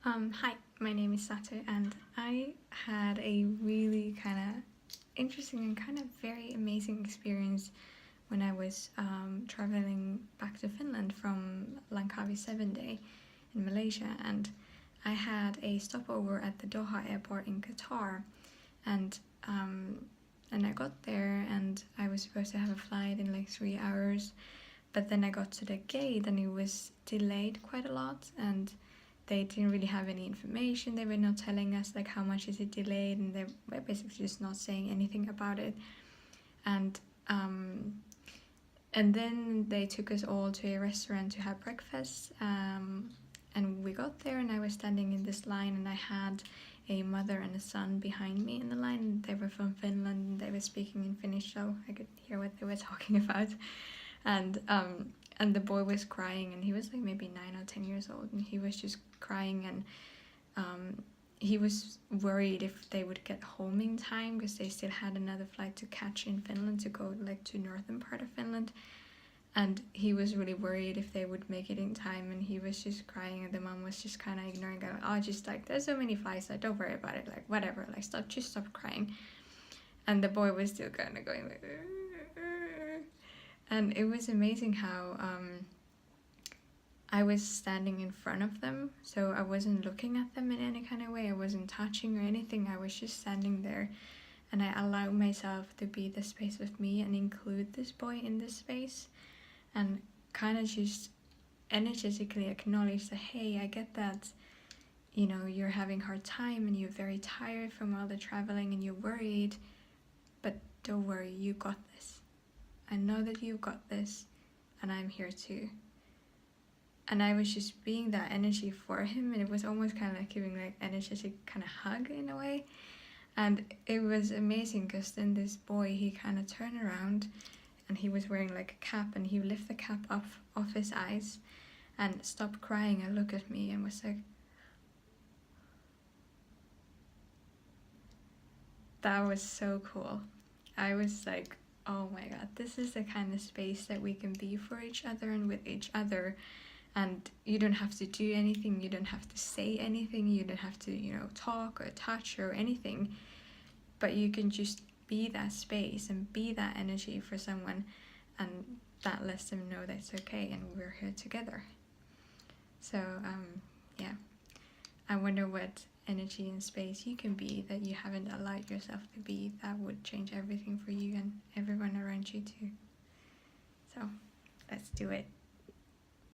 Hi, my name is Satu, and I had a really kind of interesting and kind of very amazing experience when I was traveling back to Finland from Langkawi 7 day in Malaysia, and I had a stopover at the Doha airport in Qatar, and I got there and I was supposed to have a flight in like 3 hours, but then I got to the gate and it was delayed quite a lot, and they didn't really have any information. They were not telling us like how much is it delayed, and they were basically just not saying anything about it. And then they took us all to a restaurant to have breakfast. And we got there, and I was standing in this line, and I had a mother and a son behind me in the line. They were from Finland, and they were speaking in Finnish, so I could hear what they were talking about. And the boy was crying, and he was like maybe 9 or 10 years old, and he was just crying, and he was worried if they would get home in time because they still had another flight to catch in Finland to go like to northern part of Finland, and he was really worried if they would make it in time, and he was just crying, and the mom was just kind of ignoring it. Oh, just like there's so many flights, like don't worry about it, like whatever, like stop crying. And the boy was still kind of going like and it was amazing how I was standing in front of them, so I wasn't looking at them in any kind of way, I wasn't touching or anything, I was just standing there, and I allowed myself to be the space with me and include this boy in this space, and kind of just energetically acknowledge that, hey, I get that, you know, you're having a hard time and you're very tired from all the traveling and you're worried, but don't worry, you got this. I know that you've got this, and I'm here too. And I was just being that energy for him, and it was almost kind of like giving like energetic kind of hug in a way. And it was amazing because then this boy, he kind of turned around, and he was wearing like a cap, and he lifted the cap off his eyes and stopped crying and looked at me and was like, that was so cool. I was like, oh my god, this is the kind of space that we can be for each other and with each other, and you don't have to do anything, you don't have to say anything, you don't have to, you know, talk or touch or anything, but you can just be that space and be that energy for someone, and that lets them know that it's okay and we're here together. So yeah, I wonder what energy and space you can be that you haven't allowed yourself to be, that would change everything for you and everyone around you too. So let's do it.